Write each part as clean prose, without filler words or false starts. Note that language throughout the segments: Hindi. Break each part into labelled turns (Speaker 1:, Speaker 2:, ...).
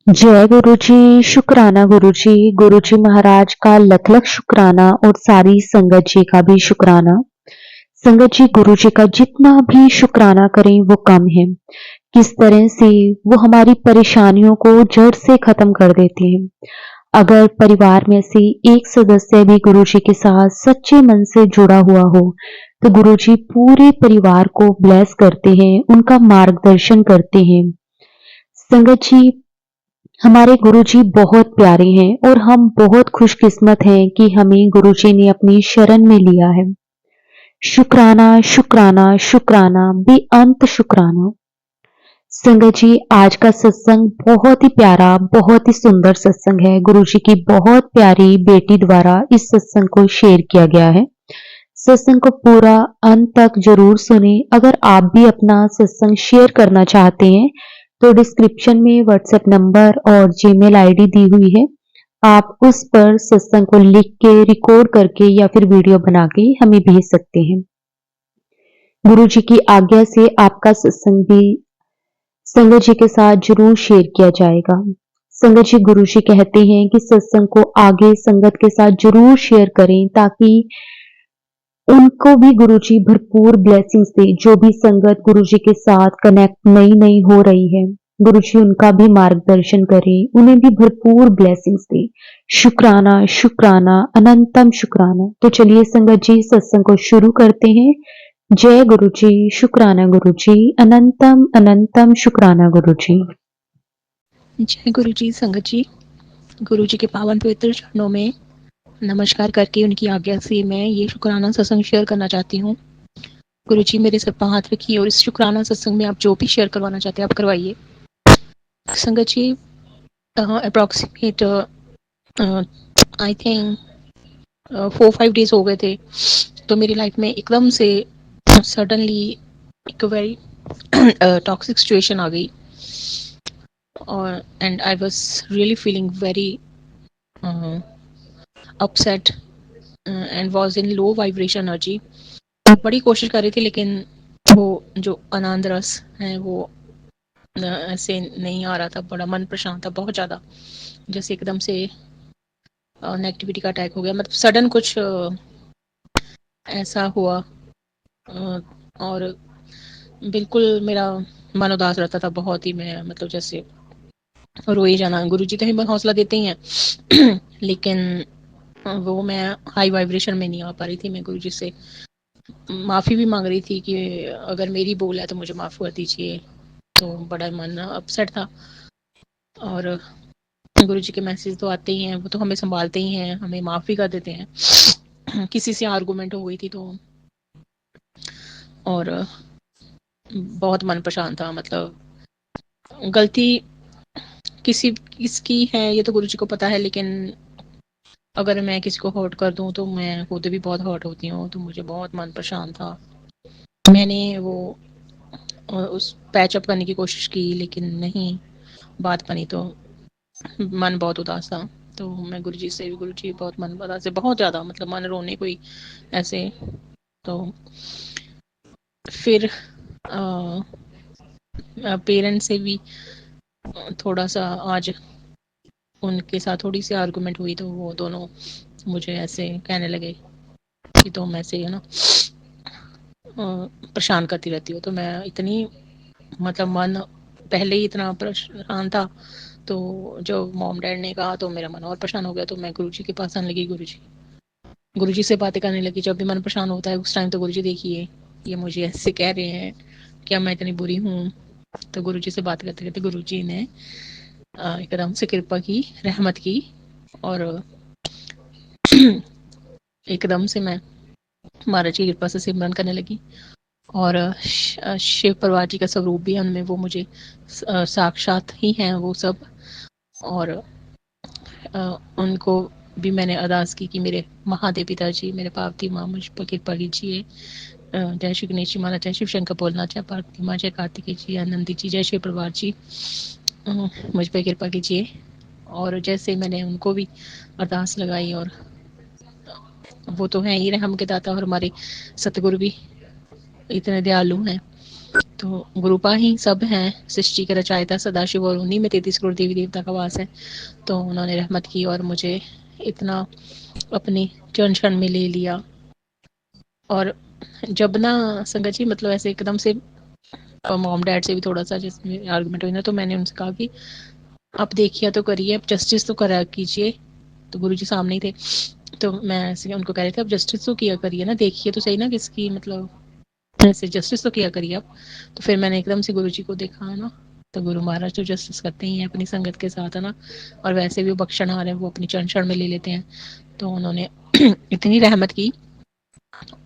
Speaker 1: जय गुरु जी, शुक्राना गुरु जी, गुरु जी महाराज का लख लख शुक्राना और सारी संगत जी का भी शुक्राना। संगत जी गुरु जी का जितना भी शुक्राना करें वो कम है। किस तरह से वो हमारी परेशानियों को जड़ से खत्म कर देते हैं। अगर परिवार में से एक सदस्य भी गुरु जी के साथ सच्चे मन से जुड़ा हुआ हो, तो गुरु जी पूरे परिवार को ब्लेस करते हैं, उनका मार्गदर्शन करते हैं। संगत जी हमारे गुरुजी बहुत प्यारे हैं और हम बहुत खुशकिस्मत हैं कि हमें गुरुजी ने अपनी शरण में लिया है। शुक्राना, शुक्राना, शुक्राना, बेअंत शुक्राना। संगत जी आज का सत्संग बहुत ही प्यारा, बहुत ही सुंदर सत्संग है। गुरुजी की बहुत प्यारी बेटी द्वारा इस सत्संग को शेयर किया गया है। सत्संग को पूरा अंत तक जरूर सुने। अगर आप भी अपना सत्संग शेयर करना चाहते हैं तो डिस्क्रिप्शन में व्हाट्सएप नंबर और जीमेल आईडी दी हुई है। आप उस पर सत्संग को लिख के रिकॉर्ड करके या फिर वीडियो बना के हमें भेज सकते हैं। गुरु जी की आज्ञा से आपका सत्संग भी संगत जी के साथ जरूर शेयर किया जाएगा। संगत जी गुरु जी कहते हैं कि सत्संग को आगे संगत के साथ जरूर शेयर करें ताकि उनको भी गुरुजी भरपूर ब्लेसिंग्स दे। जो भी संगत गुरुजी के साथ कनेक्ट नई हो रही है, गुरुजी उनका भी मार्गदर्शन करें, उन्हें भी भरपूर ब्लेसिंग्स दे। शुक्राना, शुक्राना, अनंतम शुक्राना। तो चलिए संगत जी सत्संग को शुरू करते हैं। जय गुरु जी, शुक्राना गुरु जी, अनंतम अनंतम शुक्राना गुरु जी।
Speaker 2: जय गुरु जी। संगत जी गुरु जी के पावन पवित्र चरणों में नमस्कार करके उनकी आज्ञा से मैं ये शुक्राना सत्संग शेयर करना चाहती हूँ। गुरु जी मेरे सर पर हाथ रखिए और इस शुक्राना सत्संग में आप जो भी शेयर करवाना चाहते हैं आप करवाइए। संगत जी अप्रोक्सीमेट आई थिंक 4-5 डेज हो गए थे, तो मेरी लाइफ में एकदम से सडनली एक वेरी टॉक्सिक सिचुएशन आ गई और and I was really feeling very upset and was in low vibration energy. बड़ी कोशिश कर रही थी लेकिन वो जो आनंद रस है वो ऐसे नहीं आ रहा था। बड़ा मन परेशान था बहुत ज़्यादा, जैसे एकदम से नेगेटिविटी का अटैक हो गया। मतलब सडन कुछ ऐसा हुआ और बिल्कुल मेरा मन उदास रहता था बहुत ही। मैं मतलब जैसे रोए जाना। गुरुजी तो हिम्मत हौसला देते ही हैं लेकिन वो मैं हाई वाइब्रेशन में नहीं आ पा रही थी। मैं गुरुजी से माफ़ी भी मांग रही थी कि अगर मेरी बोल है तो मुझे माफ़ कर दीजिए। तो बड़ा मन अपसेट था और गुरु जी के मैसेज तो आते ही हैं, वो तो हमें संभालते ही हैं, हमें माफ़ भी कर देते हैं। किसी से आर्गूमेंट हो गई थी तो और बहुत मन परेशान था। मतलब गलती किसकी है ये तो गुरु जी को पता है, लेकिन अगर मैं किसी को हर्ट कर दूं तो मैं खुद भी बहुत हर्ट होती हूँ। तो मुझे बहुत मन परेशान था। मैंने वो उस पैच अप करने की कोशिश की लेकिन नहीं बात बनी, तो मन बहुत उदास था। तो मैं गुरुजी से भी, गुरुजी बहुत मन उदास से बहुत ज़्यादा, मतलब मन रोने कोई ऐसे। तो फिर पेरेंट्स से भी थोड़ा सा आज उनके साथ थोड़ी सी आर्गुमेंट हुई, तो वो दोनों मुझे ऐसे कहने लगे कि तुम ऐसे है ना परेशान करती रहती हो। तो मैं इतनी मतलब मन पहले ही इतना परेशान था, तो जो मॉम डैड ने कहा तो मेरा मन और परेशान हो गया। तो मैं गुरुजी के पास आने लगी। गुरुजी से बातें करने लगी। जब भी मन परेशान होता है उस टाइम तो गुरुजी देखिए ये मुझे ऐसे कह रहे हैं, क्या मैं इतनी बुरी हूँ। तो गुरुजी से बात करते करते गुरुजी ने एकदम से कृपा की, रहमत की और एकदम से मैं महाराज की कृपा से सिमरन करने लगी। और शिव परिवार जी का स्वरूप भी उनमें, वो मुझे साक्षात ही हैं वो सब। और उनको भी मैंने अरदास की कि मेरे महादेव पिताजी, मेरे पार्वती माँ मुझ पर कृपा कीजिए। जय श्री गणेश जी महाराज, जय शिव शंकर बोलना, जय पार्वती माँ, जय कार्तिकेय जी, आनंदी जी, जय शिव परिवार जी, मुझ पर कृपा कीजिए। और जैसे मैंने उनको भी अरदास लगाई, और वो तो हैं ही रहम के दाता और हमारे सतगुरु भी इतने दयालु हैं। तो गुरुपा ही सब हैं, सृष्टि के रचयिता सदाशिव, और उन्हीं में 33 करोड़ देवी देवता का वास है। तो उन्होंने रहमत की और मुझे इतना अपनी चरण शरण में ले लिया। और जब ना संगत जी मतलब ऐसे एकदम से मॉम डैड से भी थोड़ा सा जिसमें आर्गुमेंट हुई ना, तो मैंने उनसे कहा कि आप देखिए तो करिए, अब जस्टिस तो करा कीजिए। तो गुरुजी सामने ही थे, तो मैं ऐसे उनको कह रहे थे अब जस्टिस तो किया करिए ना, देखिए तो सही ना किसकी मतलब ऐसे जस्टिस तो किया करिए आप। तो फिर मैंने एकदम से गुरुजी को देखा है ना, तो गुरु महाराज तो जस्टिस करते ही हैं अपनी संगत के साथ है ना, और वैसे भी वो बख्शनहार है, वो अपनी चरण शरण में ले लेते हैं। तो उन्होंने इतनी रहमत की,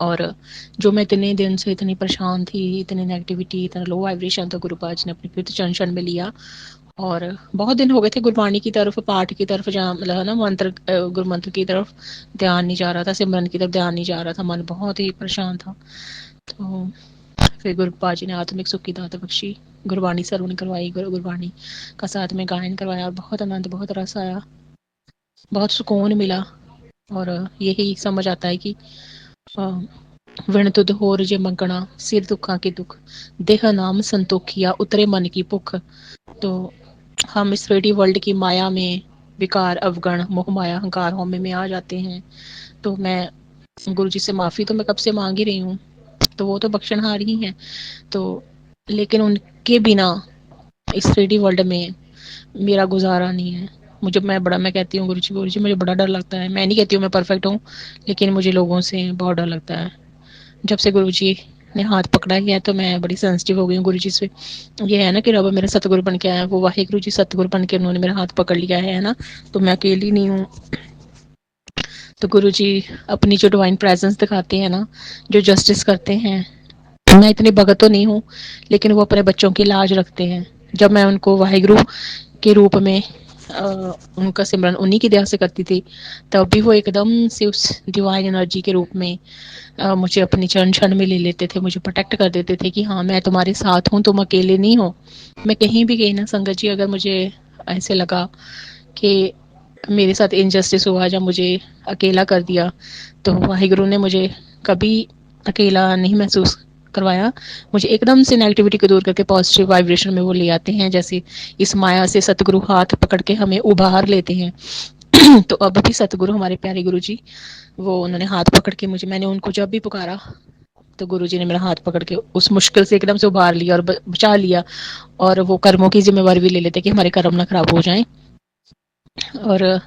Speaker 2: और जो मैं इतने दिन से इतनी परेशान थी, इतनी नेगेटिविटी, इतना लो वाइब्रेशन, तो गुरुपाज ने अपनी फिर चरण शरण में लिया। और बहुत दिन हो गए थे गुरबाणी की तरफ, पाठ की तरफ, जहाँ मतलब है ना मंत्र, गुरु मंत्र की तरफ ध्यान नहीं जा रहा था, सिमरन की तरफ ध्यान नहीं जा रहा था, मन बहुत ही परेशान था। तो फिर गुरुपा जी ने आत्मिक सुख की दात बख्शी, गुरबाणी सरवण करवाई, गुरबाणी का साथ में गायन करवाया, और बहुत आनंद, बहुत रस आया, बहुत सुकून मिला। और यही समझ आता है कि विण तुद होर जे मंगना, सिर दुखा के दुख, देह नाम संतोखिया, उतरे मन की भुख। तो हम इस 3D वर्ल्ड की माया में विकार, अवगण, मोह माया, अहंकार, हौमे में आ जाते हैं। तो मैं गुरु जी से माफ़ी तो मैं कब से मांग ही रही हूँ, तो वो तो बख्शनहार ही हैं। तो लेकिन उनके बिना इस 3D वर्ल्ड में मेरा गुजारा नहीं है। मुझे मैं कहती हूँ गुरु जी मुझे बड़ा डर लगता है। मैं नहीं कहती हूँ मैं परफेक्ट हूँ, लेकिन मुझे लोगों से बहुत डर लगता है। जब से गुरु जी ने हाथ पकड़ा ही है तो मैं बड़ी सेंसिटिव हो गई हूँ गुरु जी से। ये है ना कि रब मेरा सतगुरु बन के आया, वो वाहिगुरु जी सतगुरु बन के उन्होंने मेरा हाथ पकड़ लिया है ना, तो मैं अकेली नहीं हूँ। तो गुरु जी अपनी जो डिवाइन प्रेजेंस दिखाते हैं ना, जो जस्टिस करते हैं, मैं इतनी भगत तो नहीं हूँ, लेकिन वो अपने बच्चों की लाज रखते हैं। जब मैं उनको वाहिगुरु के रूप में उनका सिमरन उन्हीं की दया से करती थी, तब भी वो एकदम से उस डिवाइन एनर्जी के रूप में मुझे अपनी चरण क्षण में ले लेते थे, मुझे प्रोटेक्ट कर देते थे कि हाँ मैं तुम्हारे साथ हूँ, तुम अकेले नहीं हो। मैं कहीं भी गई ना संगत जी, अगर मुझे ऐसे लगा कि मेरे साथ इनजस्टिस हुआ, जब मुझे अकेला कर दिया, तो वाहिगुरु ने मुझे कभी अकेला नहीं महसूस करवाया। मुझे एकदम से नेगेटिविटी को दूर करके पॉजिटिव वाइब्रेशन में वो ले आते हैं, जैसे इस माया से सतगुरु हाथ पकड़ के हमें उबार लेते हैं। तो अब भी सतगुरु हमारे प्यारे गुरु जी, वो उन्होंने हाथ पकड़ के मुझे, मैंने उनको जब भी पुकारा तो गुरु जी ने मेरा हाथ पकड़ के उस मुश्किल से एकदम से उबार लिया और बचा लिया। और वो कर्मों की जिम्मेवारी भी ले लेते कि हमारे कर्म ना खराब हो जाएं। और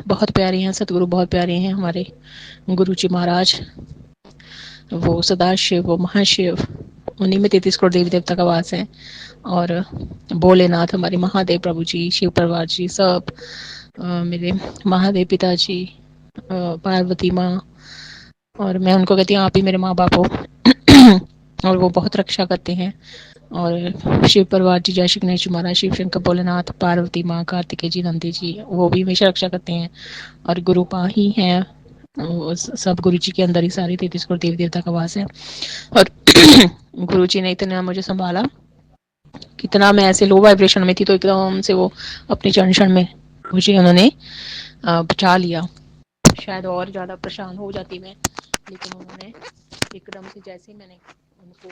Speaker 2: बहुत प्यारे हैं सतगुरु, बहुत प्यारे हैं हमारे गुरु जी महाराज। वो सदाशिव, वो महाशिव, उन्हीं में 33 करोड़ देवी देवता का वास है। और भोलेनाथ हमारे महादेव प्रभु जी, शिव परिवार जी सब, मेरे महादेव पिताजी, पार्वती माँ, और मैं उनको कहती हूँ आप ही मेरे माँ बाप हो। और वो बहुत रक्षा करते हैं। और शिव परिवार जी, जय श्री गणेश जी महाराज, शिव शंकर, भोलेनाथ, पार्वती माँ, कार्तिकेय जी, नंदी जी, वो भी हमेशा रक्षा करते हैं। और गुरुपा ही हैं, सब गुरु जी के अंदर ही सारी 33 करोड़ देवी देवता का वास है। और गुरु जी ने इतना मुझे संभाला, कितना मैं ऐसे लो वाइब्रेशन में थी, तो एकदम से वो अपने चरण क्षण में मुझे उन्होंने बचा लिया। शायद और ज़्यादा परेशान हो जाती मैं, लेकिन उन्होंने एकदम से जैसे मैंने उनको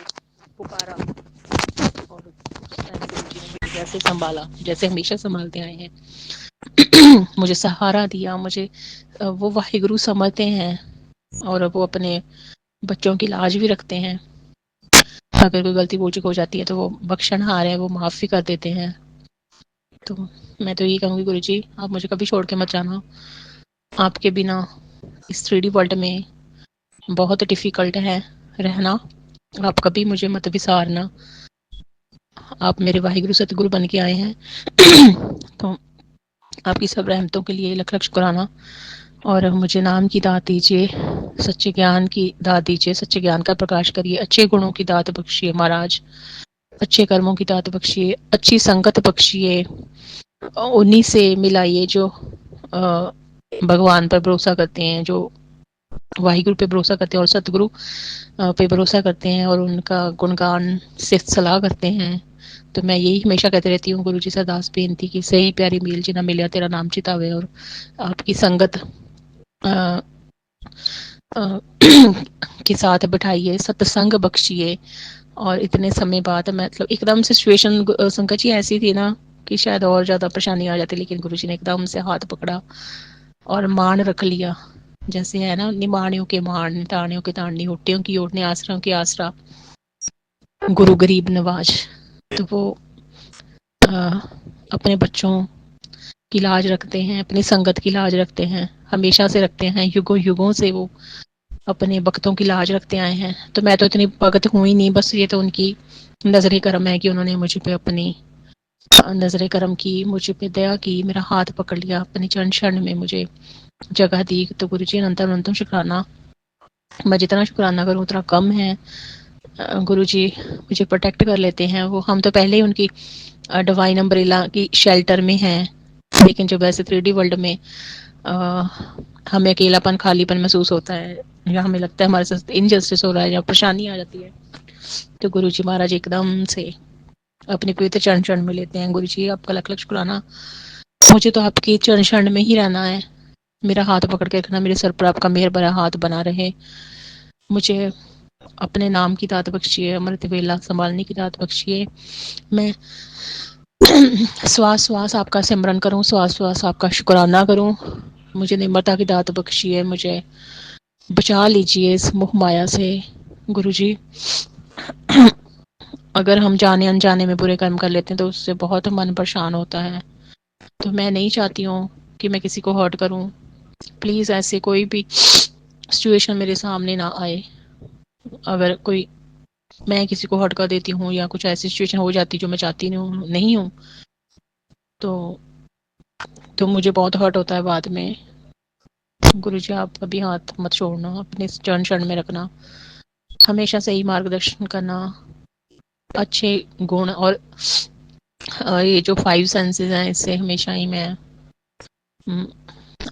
Speaker 2: पुकारा, और उस टाइम गुरु जी ने मुझे जैसे संभाला, जैसे हमेशा संभालते आए हैं। मुझे सहारा दिया, मुझे वो वाहिगुरु समझते हैं, और वो अपने बच्चों की लाज भी रखते हैं। अगर कोई गलती भूल चूक हो जाती है तो वो बख्शनहार है, वो माफ़ भी कर देते हैं। तो मैं तो यही कहूँगी गुरु जी, आप मुझे कभी छोड़ के मत जाना। आपके बिना इस 3D वर्ल्ड में बहुत डिफ़िकल्ट है रहना। आप कभी मुझे मत विसारना। आप मेरे वाहिगुरु सतगुरु बन के आए हैं। तो आपकी सब रहमतों के लिए लख लख शुक्राना। और मुझे नाम की दात दीजिए, सच्चे ज्ञान की दात दीजिए, सच्चे ज्ञान का प्रकाश करिए, अच्छे गुणों की दात बख्शिए महाराज, अच्छे कर्मों की दात बख्शिए, अच्छी संगत बख्शिए, उन्हीं से मिलाइए जो भगवान पर भरोसा करते हैं, जो वाहिगुरु पे भरोसा करते हैं और सतगुरु पे भरोसा करते हैं, और उनका गुणगान से सलाह करते हैं। तो मैं यही हमेशा कहती रहती हूँ गुरु जी से अरदास बेनती कि सही प्यारी मील जिन्हें मिलिया तेरा नाम चितावे, और आपकी संगत अ, के साथ बिठाइए, सत्संग बख्शिए। और इतने समय बाद मतलब एकदम से सिचुएशन संकट जी ऐसी थी ना कि शायद और ज़्यादा परेशानी आ जाती, लेकिन गुरुजी ने एकदम से हाथ पकड़ा और मान रख लिया। जैसे है ना, निमाणियों के मान, ताणियों के ताड़नी, होटियों की ओटने, आसराओं के आसरा, गुरु गरीब नवाज। तो वो अपने बच्चों की लाज रखते हैं, अपनी संगत की लाज रखते हैं, हमेशा से रखते हैं, युगों युगों से वो अपने भक्तों की लाज रखते आए हैं। तो मैं तो इतनी भगत हूँ ही नहीं, बस ये तो उनकी नजरे करम है कि उन्होंने मुझ पे अपनी नजरे करम की, मुझ पे दया की, मेरा हाथ पकड़ लिया, अपने चरण शरण में मुझे जगह दी। तो गुरु जी अनंतम अनंतम शुक्राना। मैं जितना शुक्राना करूँ उतना कम है। गुरु जी मुझे प्रोटेक्ट कर लेते हैं वो। हम तो पहले ही उनकी डिवाइन अम्ब्रेला की शेल्टर में हैं, लेकिन जब ऐसे 3D वर्ल्ड में अ, हमें अकेलापन, खालीपन महसूस होता है, या हमें लगता है हमारे साथ इनजस्टिस हो रहा है या परेशानी आ जाती है, तो गुरु जी महाराज एकदम से अपने पवित्र चरण शरण में लेते हैं। गुरु जी आपका लख लख शुक्राना। मुझे तो आपके चरण शरण में ही रहना है। मेरा हाथ पकड़ के रखना, मेरे सर पर आपका मेहर भरा हाथ बना रहे। मुझे अपने नाम की दात बख्शिए, अमृत वेला संभालने की दात बख्शिए। मैं श्वास श्वास आपका सिमरन करूं, श्वास श्वास आपका शुक्राना करूं। मुझे निम्रता की दात बख्शिए, मुझे बचा लीजिए इस मोह माया से। गुरु जी अगर हम जाने अनजाने में बुरे कर्म कर लेते हैं तो उससे बहुत मन परेशान होता है। तो मैं नहीं चाहती हूँ कि मैं किसी को हर्ट करूँ। प्लीज़ ऐसे कोई भी सिचुएशन मेरे सामने ना आए। अगर कोई मैं किसी को हर्ट कर देती हूँ या कुछ ऐसी सिचुएशन हो जाती जो मैं चाहती नहीं हूँ, तो मुझे बहुत हर्ट होता है बाद में। गुरु जी आप कभी हाथ मत छोड़ना, अपने चरण शरण में रखना, हमेशा सही मार्गदर्शन करना, अच्छे गुण और ये जो 5 सेंसेस हैं इससे हमेशा ही मैं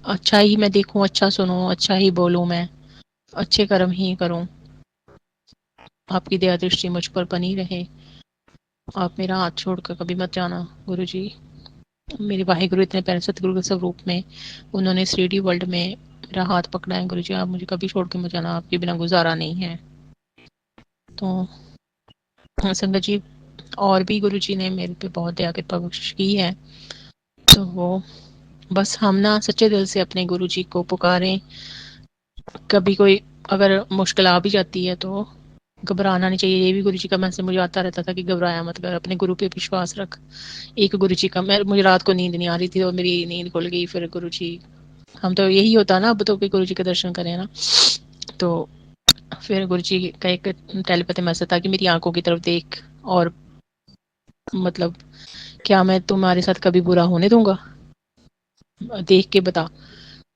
Speaker 2: अच्छा ही मैं देखूं, अच्छा सुनूं, अच्छा ही बोलूं, मैं अच्छे कर्म ही करूं। आपकी दया दृष्टि मुझ पर बनी रहे। आप मेरा हाथ छोड़कर कभी मत जाना गुरु जी। मेरे वाहिगुरु इतने प्यारे सतगुरु के स्वरूप में उन्होंने 3D वर्ल्ड में मेरा हाथ पकड़ा है। गुरु जी आप मुझे कभी छोड़ के मत जाना, आपके बिना गुजारा नहीं है। तो संगत जी और भी गुरु जी ने मेरे पे बहुत दया कृपा बख्शिश की है। तो वो बस हम ना सच्चे दिल से अपने गुरु जी को पुकारें। कभी कोई अगर मुश्किल आ भी जाती है तो घबराना नहीं चाहिए। ये भी गुरु जी का मैसेज मुझे आता रहता था कि घबराया मत कर, अपने गुरु पे विश्वास रख। एक गुरु जी का मुझे रात को नींद नहीं आ रही थी और मेरी नींद खुल गई। फिर गुरु जी हम तो यही होता ना अब तो कि गुरु जी के दर्शन करें ना। तो फिर गुरु जी का एक टेलीपैथी मैसेज था कि मेरी आंखों की तरफ देख, और मतलब क्या मैं तुम्हारे साथ कभी बुरा होने दूंगा, देख के बता।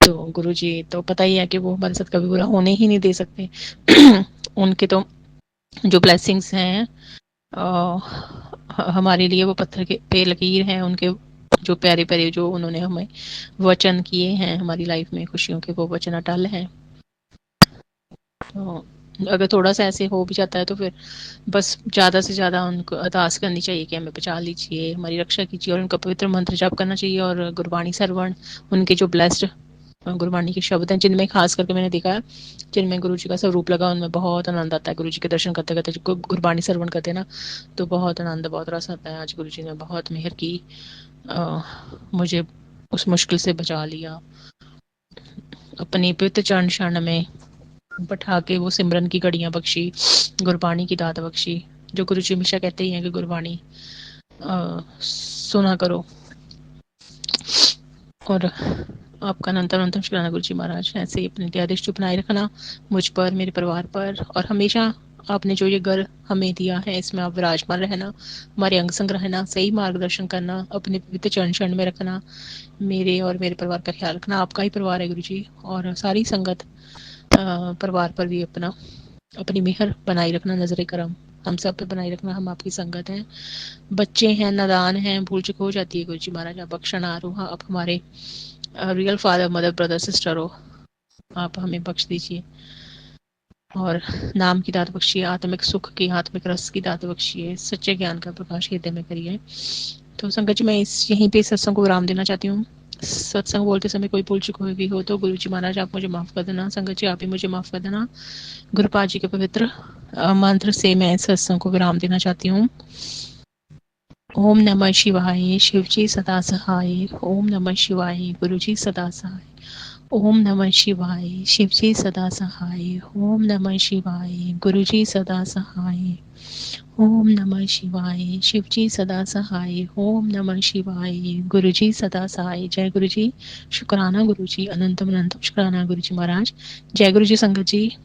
Speaker 2: तो गुरु जी तो पता ही है कि वो हमारे साथ कभी बुरा होने ही नहीं दे सकते। उनके तो जो ब्लेसिंग्स हैं हमारे लिए वो पत्थर के पे लकीर हैं। उनके जो प्यारे प्यारे जो उन्होंने हमें वचन किए हैं हमारी लाइफ में खुशियों के, वो वचन अटल हैं। तो अगर थोड़ा सा ऐसे हो भी जाता है तो फिर बस ज़्यादा से ज़्यादा उनको अरदास करनी चाहिए कि हमें बचा लीजिए, हमारी रक्षा कीजिए, और उनका पवित्र मंत्र जाप करना चाहिए। और गुरबाणी श्रवण, उनके जो ब्लेस्ड गुरबाणी के शब्द हैं जिनमें खास करके मैंने देखा है जिनमें गुरु जी का स्वरूप लगा, उनमें बहुत आनंद आता है। गुरु जी के दर्शन करते करते गुरबाणी श्रवण करते हैं ना, तो बहुत आनंद, बहुत रस आता है। आज गुरु जी ने बहुत मेहर की, मुझे उस मुश्किल से बचा लिया, अपनी पवित्र चरण शरण में बैठा के वो सिमरन की घड़ियां बख्शी, गुरबाणी की दात बख्शी। जो गुरु जी हमेशा कहते ही हैं कि गुरबाणी सुना करो। और आपका अनंत अनंतम शुक्राना गुरु जी महाराज, ऐसे ही अपनी दया दृष्टि बनाए रखना मुझ पर, मेरे परिवार पर, और हमेशा आपने जो ये घर हमें दिया है इसमें आप विराजमान रहना, हमारे अंग संग रहना, सही मार्गदर्शन करना, अपने पवित्र चरण शरण में रखना, मेरे और मेरे परिवार का ख्याल रखना। आपका ही परिवार है गुरु जी, और सारी संगत परिवार पर भी अपना अपनी मेहर बनाई रखना, नजर करम हम सब पे बनाई रखना। हम आपकी संगत हैं, बच्चे हैं, नादान हैं, भूल चुक हो जाती है गुरु जी महाराज। आप बख्शना रो, आप हमारे real father mother brother sister हो, आप हमें बख्श दीजिए। और नाम की दात बख्शिए, आत्मिक सुख की, आत्मिक रस की दात बख्शिए, सच्चे ज्ञान का प्रकाश हृदय में करिए। तो संगत जी मैं इस यहीं पे सत्संग को विराम देना चाहती हूँ। सत्संग बोलते समय कोई भूल चूक हुई भी हो तो गुरु जी महाराज आप मुझे माफ़ कर देना, संगत जी आप भी मुझे माफ़ कर देना। गुरुपाद जी के पवित्र मंत्र से मैं सत्संग को विराम देना चाहती हूँ। ओम नमः शिवाय, शिव जी सदा सहाय। ओम नमः शिवाय, गुरु जी सदा सहाय। ओम नमः शिवाय, शिव जी सदा सहाय। ओम नमः शिवाय, गुरु जी सदा सहाय। ओम नमः शिवाय, शिव जी सदा सहाय। ओम नमः शिवाय, गुरु जी सदा सहाय। जय गुरु जी। शुक्राना गुरु जी, अनंतम अनंतम शुक्राना गुरु जी महाराज। जय गुरु जी संगत जी।